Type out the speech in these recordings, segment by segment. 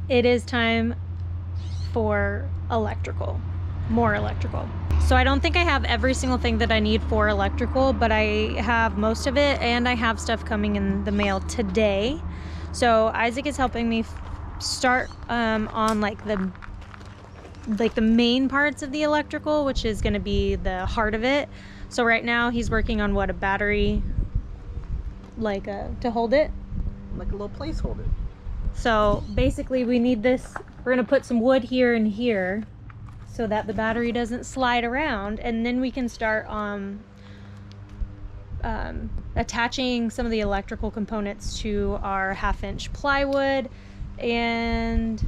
it is time for electrical, more electrical. So I don't think I have every single thing that I need for electrical, but I have most of it, and I have stuff coming in the mail today. So Isaac is helping me start on like the main parts of the electrical, which is going to be the heart of it. So right now he's working on what, a battery, like to hold it, like a little placeholder. So basically we need this, we're going to put some wood here and here so that the battery doesn't slide around, and then we can start attaching some of the electrical components to our 1/2-inch plywood, and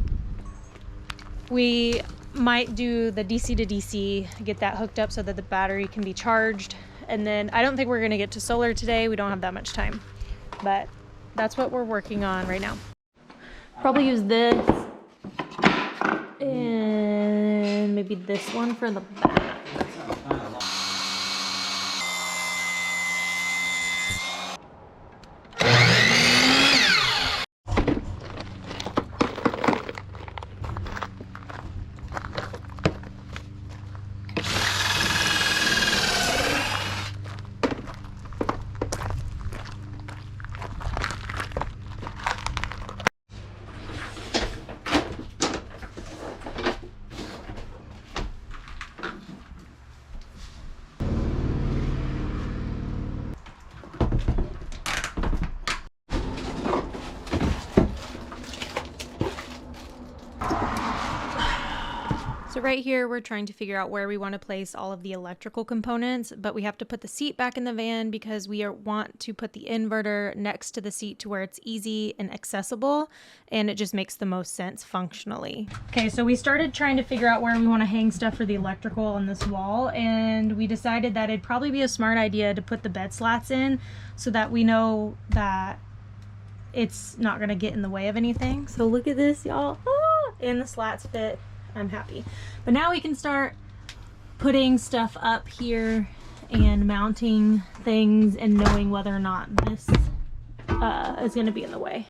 we might do the DC to DC, get that hooked up so that the battery can be charged. And then I don't think we're going to get to solar today, we don't have that much time, but that's what we're working on right now. Probably use this and maybe this one for the back. So right here, we're trying to figure out where we want to place all of the electrical components, but we have to put the seat back in the van because we want to put the inverter next to the seat to where it's easy and accessible, and it just makes the most sense functionally. Okay, so we started trying to figure out where we want to hang stuff for the electrical on this wall, and we decided that it'd probably be a smart idea to put the bed slats in so that we know that it's not going to get in the way of anything. So look at this, y'all. Ah! And the slats fit. I'm happy. But now we can start putting stuff up here and mounting things and knowing whether or not this is going to be in the way.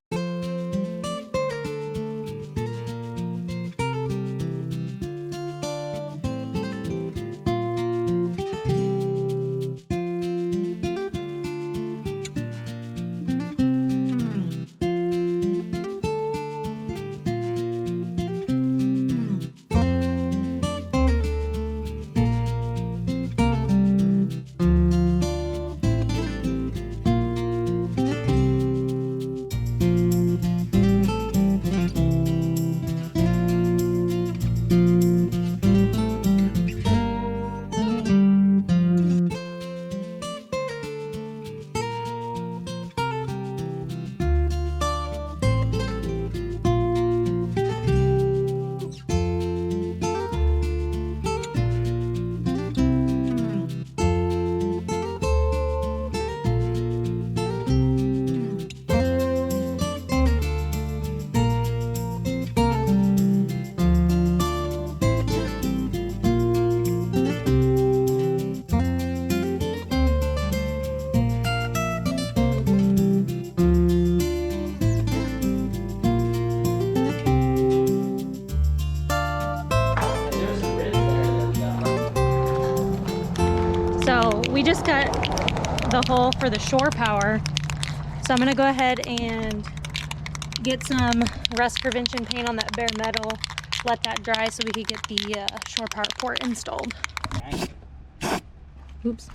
So we just cut the hole for the shore power. So I'm gonna go ahead and get some rust prevention paint on that bare metal, let that dry so we can get the shore power port installed. Oops.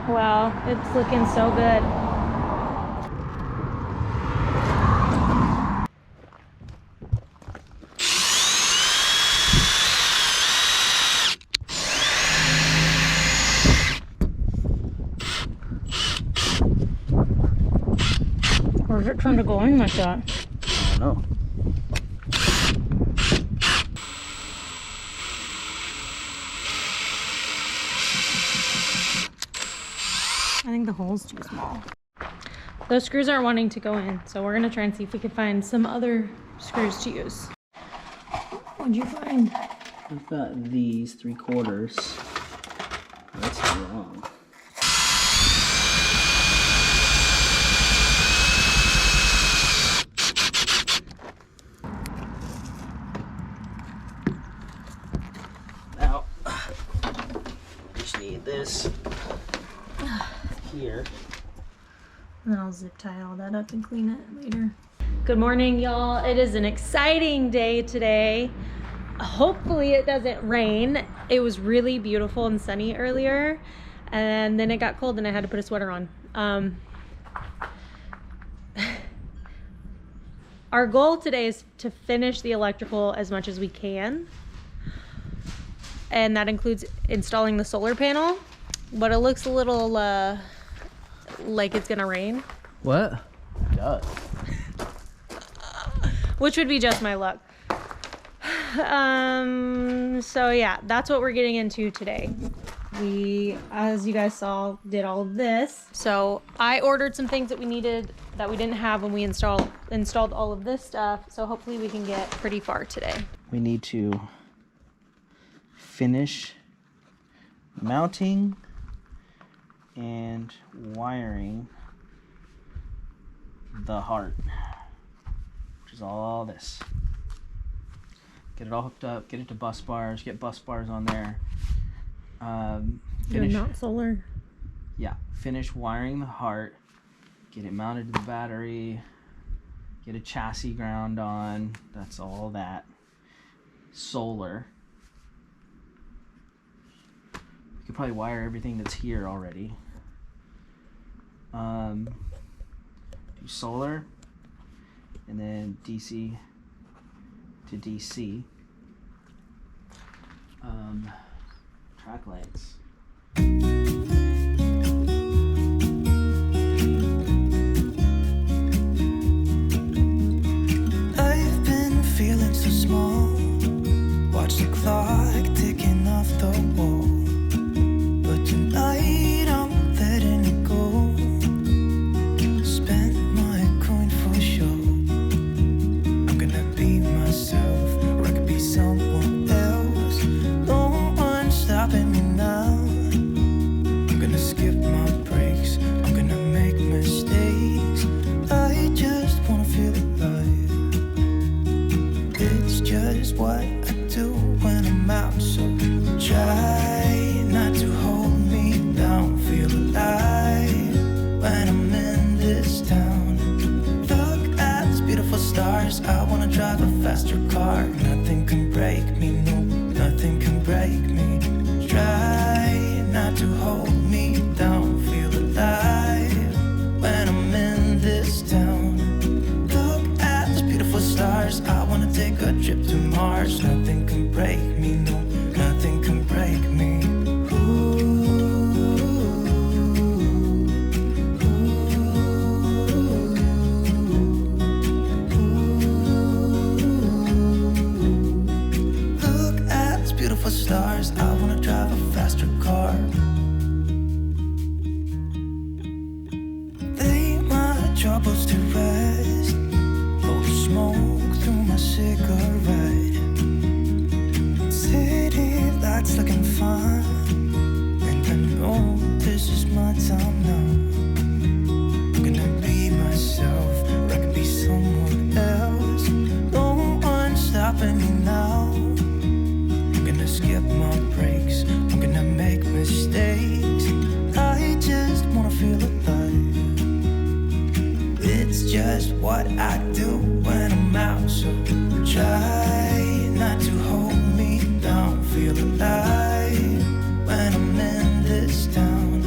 Wow, it's looking so good. Or is it trying to go in like that? I don't know. I think the hole's too small. Those screws aren't wanting to go in, so we're gonna try and see if we can find some other screws to use. What'd you find? I've got these 3/4. That's wrong. here. And then I'll zip tie all that up and clean it later. Good morning, y'all. It is an exciting day today. Hopefully it doesn't rain. It was really beautiful and sunny earlier, and then it got cold and I had to put a sweater on. Our goal today is to finish the electrical as much as we can, and that includes installing the solar panel, but it looks a little like it's gonna rain. What? It does. Which would be just my luck. So yeah, that's what we're getting into today. We, as you guys saw, did all of this. So I ordered some things that we needed that we didn't have when we installed all of this stuff. So hopefully we can get pretty far today. We need to finish mounting and wiring the heart, which is all this. Get it all hooked up, get it to bus bars, get bus bars on there. Finish mount solar. Yeah, finish wiring the heart, get it mounted to the battery, get a chassis ground on. That's all that. Solar. You could probably wire everything that's here already. Do solar, and then DC to DC. Track lights. I've been feeling so small. Watch the clock ticking off the wall. But tonight I'm letting it go. Spend my coin for sure. I'm gonna be myself, or I could be someone else. No one's stopping me now. I'm gonna skip my breaks. I'm gonna make mistakes. I just wanna feel alive. It's just what I do when I'm out. So try not to hold me down. Feel alive when I'm in this town. Look at these beautiful stars. I wanna drive a faster car. Nothing can break me, no, nothing can break me. Try not to hold me down. Feel alive when I'm in this town. Look at these beautiful stars. I wanna take a trip to Mars. Nothing can break me, no, nothing can break me. Look at these beautiful stars. I wanna drive a faster car. Lay my troubles to rest. Blow the smoke through my cigarette. City lights looking fine, and I know this is my time now. I'm gonna be myself, or I could be someone else. No one's stopping me now. I'm gonna skip my breaks. I'm gonna make mistakes. I just wanna feel alive. It's just what I do when I'm out. So try not to hold me down. Feel alive when I'm in this town.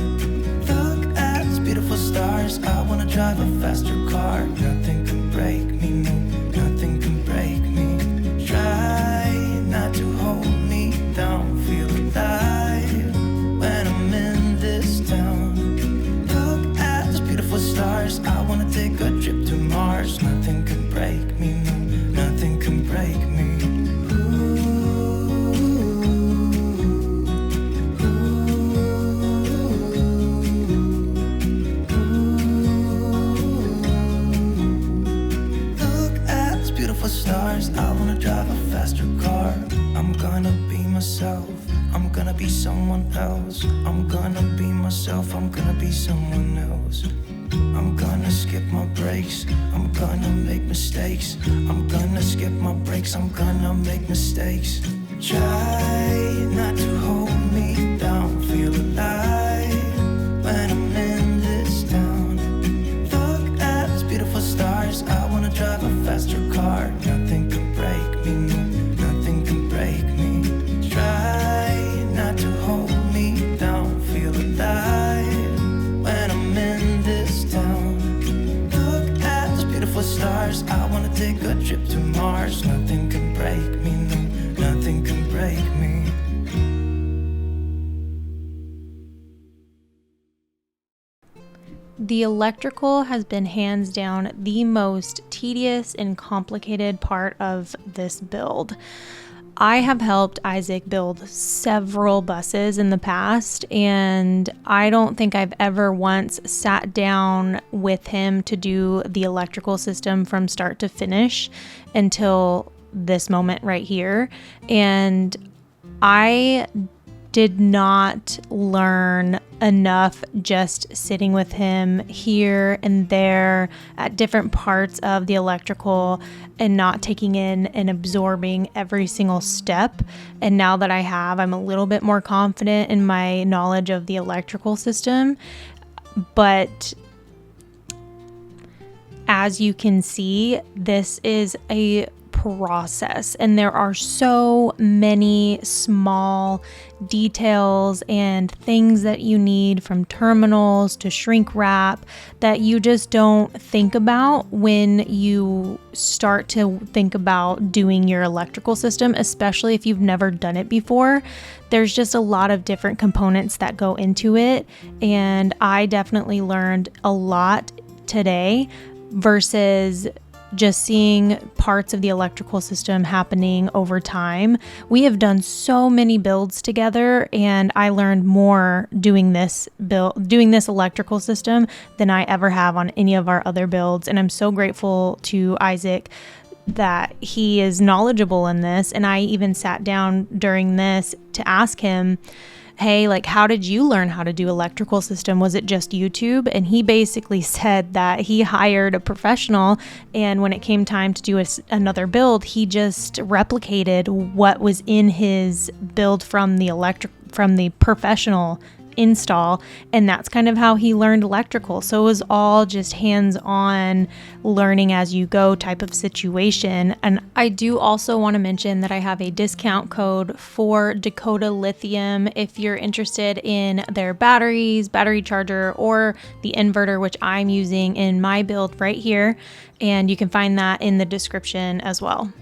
Look at these beautiful stars. I wanna drive a faster car. Nothing can break me, no, nothing can break me. Try not to hold me down. Feel alive when I'm in this town. Look at these beautiful stars. I wanna take a trip to Mars. Nothing can break me, no, nothing can break me. Look at these beautiful stars. I wanna drive a faster car. I'm gonna be myself. I'm gonna be someone else. I'm gonna be myself. I'm gonna be someone else. I'm gonna skip my breaks. I'm gonna make mistakes. I'm gonna skip my breaks. I'm gonna make mistakes. Try not to hold me down. Feel alive when I'm in The electrical has been hands down the most tedious and complicated part of this build. I have helped Isaac build several buses in the past, and I don't think I've ever once sat down with him to do the electrical system from start to finish until this moment right here. And I did not learn enough just sitting with him here and there at different parts of the electrical and not taking in and absorbing every single step. And now that I have, I'm a little bit more confident in my knowledge of the electrical system. But as you can see, this is a process, and there are so many small details and things that you need, from terminals to shrink wrap, that you just don't think about when you start to think about doing your electrical system, especially if you've never done it before. There's just a lot of different components that go into it, and I definitely learned a lot today versus just seeing parts of the electrical system happening over time. We have done so many builds together, and I learned more doing this electrical system than I ever have on any of our other builds. And I'm so grateful to Isaac that he is knowledgeable in this. And I even sat down during this to ask him, hey, like, how did you learn how to do electrical system? Was it just YouTube? And he basically said that he hired a professional, and when it came time to do another build, he just replicated what was in his build from the professional install, and that's kind of how he learned electrical. So it was all just hands-on learning as you go type of situation. And I do also want to mention that I have a discount code for Dakota Lithium if you're interested in their batteries, battery charger, or the inverter, which I'm using in my build right here, and you can find that in the description as well.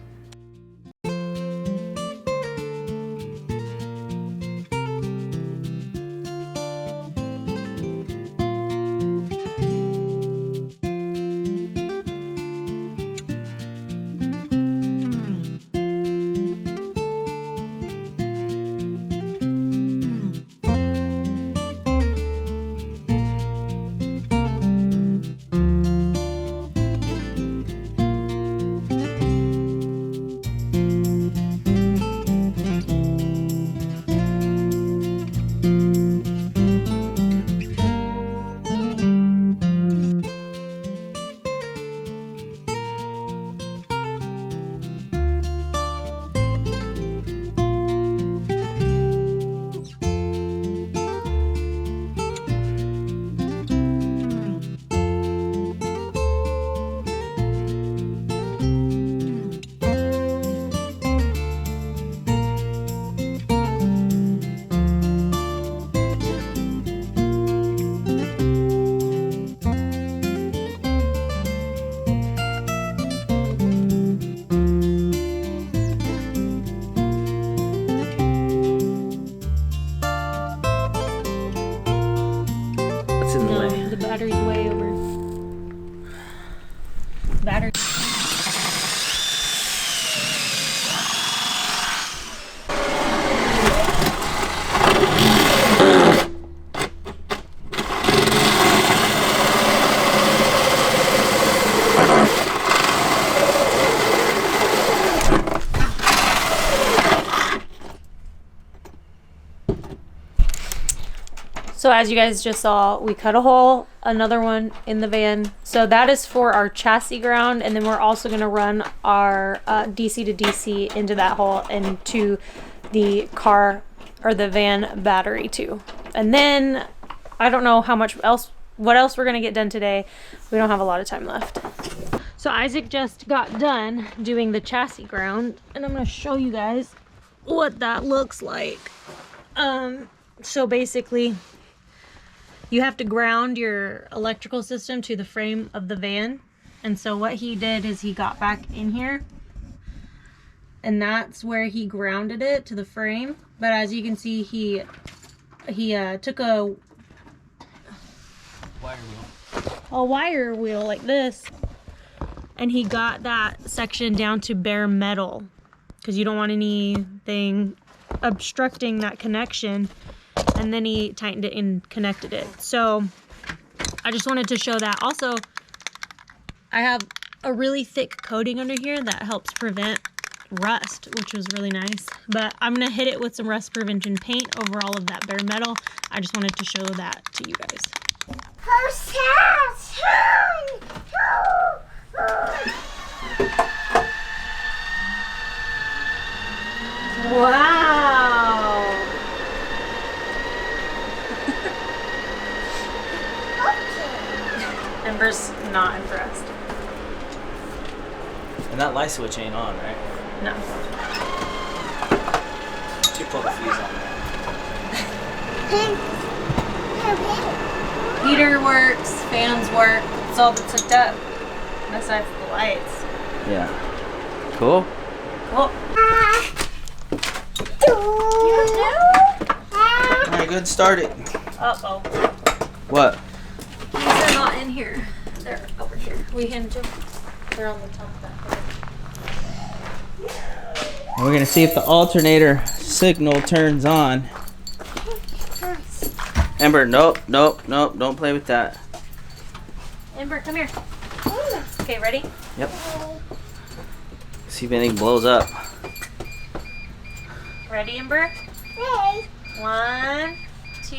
The battery's way over. Battery. So as you guys just saw, we cut a hole, another one in the van. So that is for our chassis ground, and then we're also going to run our DC to DC into that hole and to the car or the van battery too. And then I don't know what else we're going to get done today. We don't have a lot of time left. So Isaac just got done doing the chassis ground, and I'm going to show you guys what that looks like. So basically, you have to ground your electrical system to the frame of the van. And so what he did is he got back in here, and that's where he grounded it to the frame. But as you can see, he took a Wire a wire wheel like this, and he got that section down to bare metal because you don't want anything obstructing that connection, and then he tightened it and connected it. So I just wanted to show that. Also, I have a really thick coating under here that helps prevent rust, which was really nice. But I'm gonna hit it with some rust prevention paint over all of that bare metal. I just wanted to show that to you guys. Wow. Ember's not impressed. And that light switch ain't on, right? No. You pull the fuse on there. Heater works, fans work. It's all that's hooked up. Besides the lights. Yeah. Cool. Cool. Alright, good. Start it. Uh-oh. What? These are not in here. They're over here. We hinged them. They're on the top of that. We're gonna see if the alternator signal turns on. Ember, nope, don't play with that. Ember, come here. Okay, ready? Yep. See if anything blows up. Ready, Ember? Ready. 1, 2.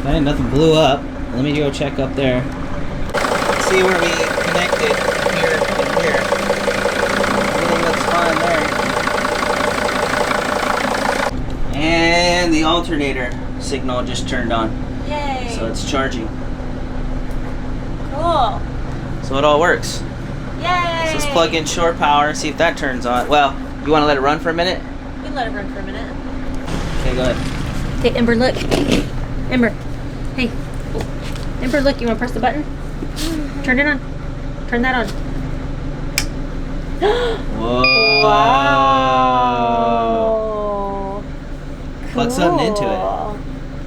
Okay, nothing blew up. Let me go check up there. See where we connected here and here. Everything looks fine there. And the alternator signal just turned on. Yay. So it's charging. Cool. So it all works. Yay. So let's plug in shore power, see if that turns on. Well, you want to let it run for a minute? We can let it run for a minute. Okay, go ahead. Hey, Ember, look. Ember. Hey. Ember, look. You want to press the button? Turn it on. Turn that on. Whoa. Wow. Plug something into it.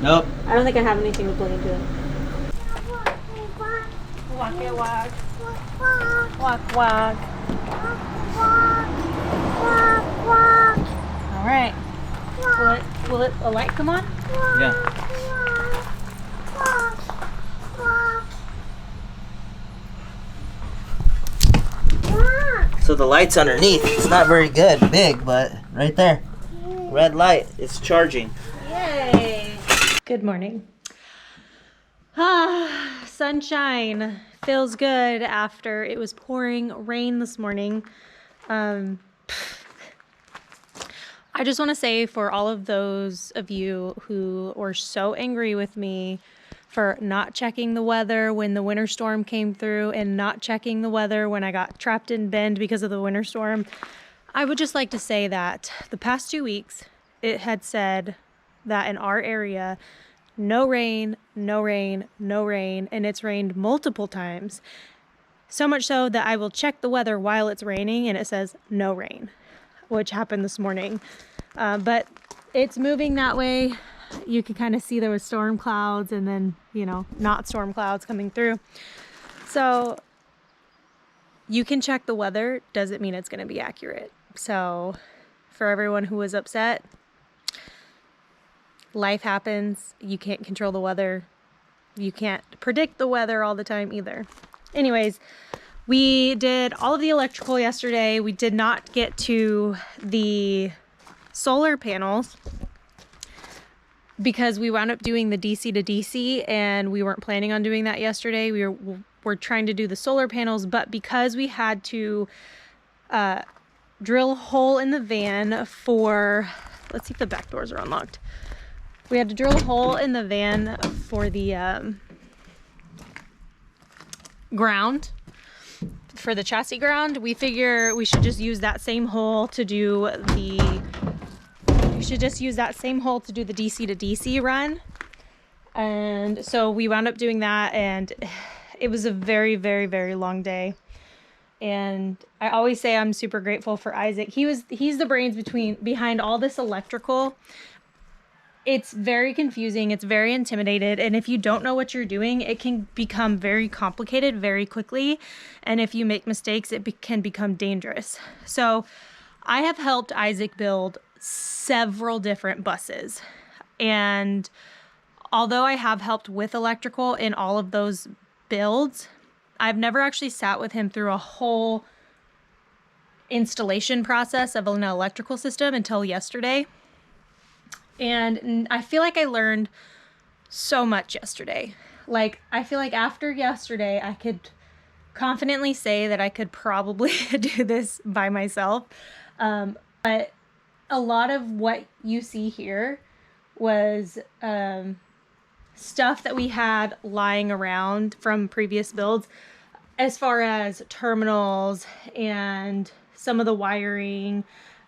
Nope. I don't think I have anything to plug into it. Walk it, walk. Walk, walk. All right. Will it a light come on? Yeah. So the light's underneath. It's not very good, big, but right there. Red light. It's charging. Yay. Good morning. Sunshine feels good after it was pouring rain this morning. I just want to say, for all of those of you who were so angry with me for not checking the weather when the winter storm came through and not checking the weather when I got trapped in Bend because of the winter storm, I would just like to say that the past 2 weeks, it had said that in our area, no rain, no rain, no rain, and it's rained multiple times. So much so that I will check the weather while it's raining and it says no rain, which happened this morning. But it's moving that way. You can kind of see there was storm clouds and then, not storm clouds coming through. So you can check the weather, doesn't mean it's going to be accurate. So for everyone who was upset, life happens. You can't control the weather. You can't predict the weather all the time either. Anyways, we did all of the electrical yesterday. We did not get to the solar panels because we wound up doing the DC to DC, and we weren't planning on doing that yesterday. We were trying to do the solar panels, but because we had to drill a hole in the van for, let's see if the back doors are unlocked. We had to drill a hole in the van for the ground, for the chassis ground. We figure we should just use that same hole to do the DC to DC run. And so we wound up doing that, and it was a very, very, very long day. And I always say I'm super grateful for Isaac. He's the brains behind all this electrical. It's very confusing. It's very intimidated. And if you don't know what you're doing, it can become very complicated very quickly. And if you make mistakes, it can become dangerous. So I have helped Isaac build several different buses. And although I have helped with electrical in all of those builds, I've never actually sat with him through a whole installation process of an electrical system until yesterday. And I feel like I learned so much yesterday. Like, I feel like after yesterday, I could confidently say that I could probably do this by myself. But a lot of what you see here was stuff that we had lying around from previous builds, as far as terminals and some of the wiring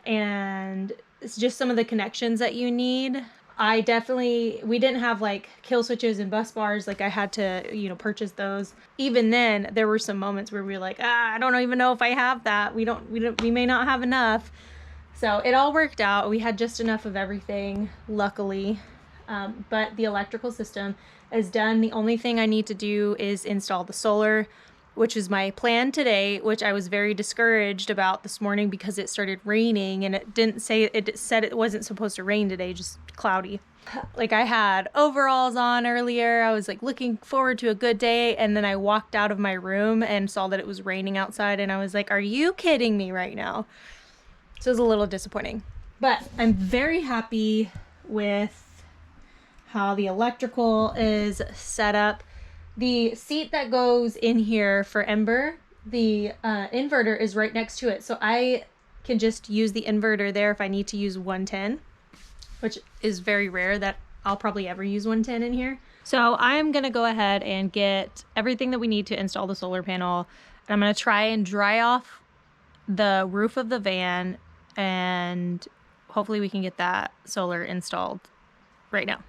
and it's just some of the connections that you need. We didn't have like kill switches and bus bars. Like I had to, purchase those. Even then, there were some moments where we were like, I don't even know if I have that. We may not have enough. So it all worked out. We had just enough of everything, luckily. But the electrical system is done. The only thing I need to do is install the solar, which is my plan today, which I was very discouraged about this morning because it started raining and it said it wasn't supposed to rain today, just cloudy. Like I had overalls on earlier. I was like looking forward to a good day. And then I walked out of my room and saw that it was raining outside. And I was like, are you kidding me right now? So it was a little disappointing, but I'm very happy with how the electrical is set up. The seat that goes in here for Ember, the inverter is right next to it. So I can just use the inverter there if I need to use 110, which is very rare that I'll probably ever use 110 in here. So I'm going to go ahead and get everything that we need to install the solar panel. And I'm going to try and dry off the roof of the van and hopefully we can get that solar installed right now.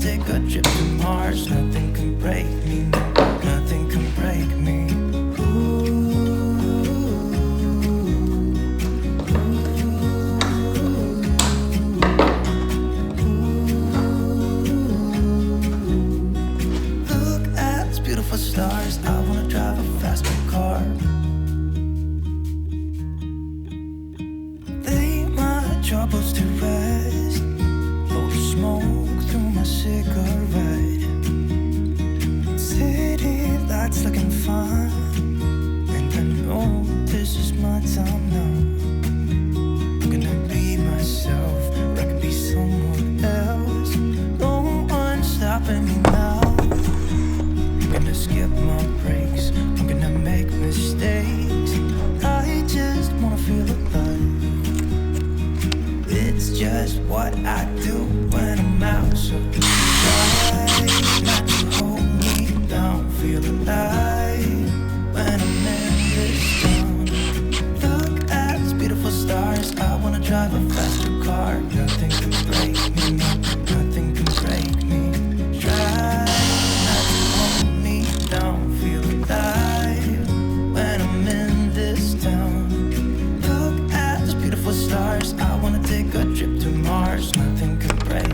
Take a trip to Mars, nothing can break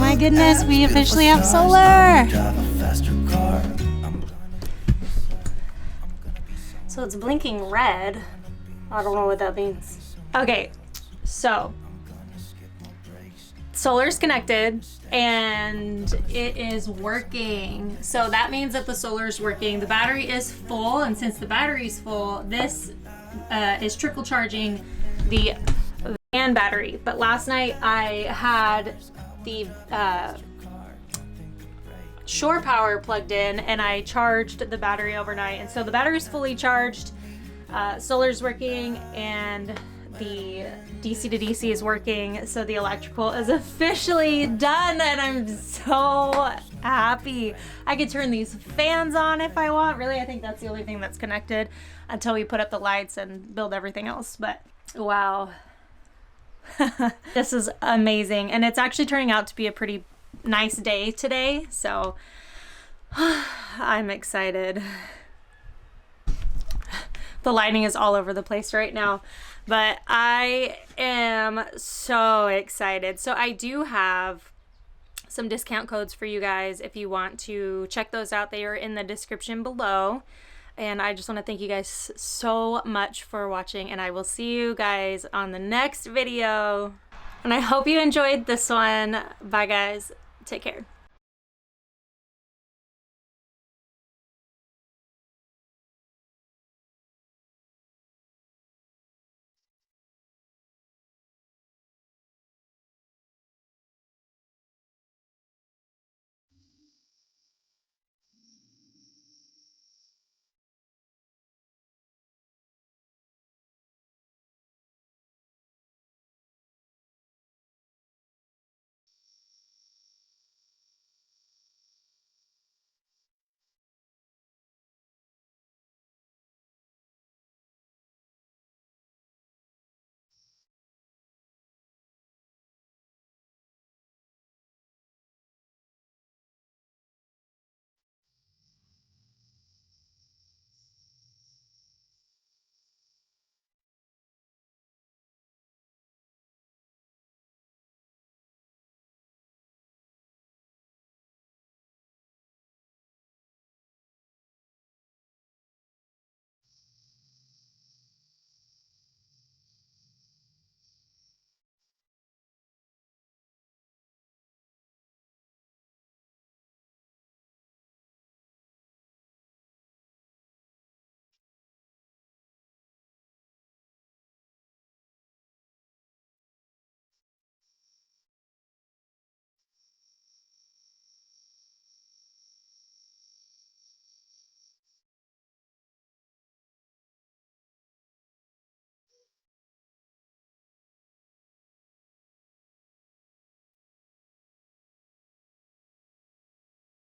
my goodness, we officially have solar. So it's blinking red. I don't know what that means. Okay, so solar's connected and it is working. So that means that the solar's working. The battery is full, and since the battery's full, this is trickle charging the van battery. But last night I had the shore power plugged in and I charged the battery overnight, and so the battery's fully charged, solar's working, and the DC to DC is working, so the electrical is officially done, and I'm so happy. I could turn these fans on if I want. Really, I think that's the only thing that's connected until we put up the lights and build everything else. But wow. This is amazing, and it's actually turning out to be a pretty nice day today, so I'm excited. The lighting is all over the place right now, but I am so excited. So I do have some discount codes for you guys if you want to check those out. They are in the description below. And I just want to thank you guys so much for watching, and I will see you guys on the next video. And I hope you enjoyed this one. Bye guys. Take care.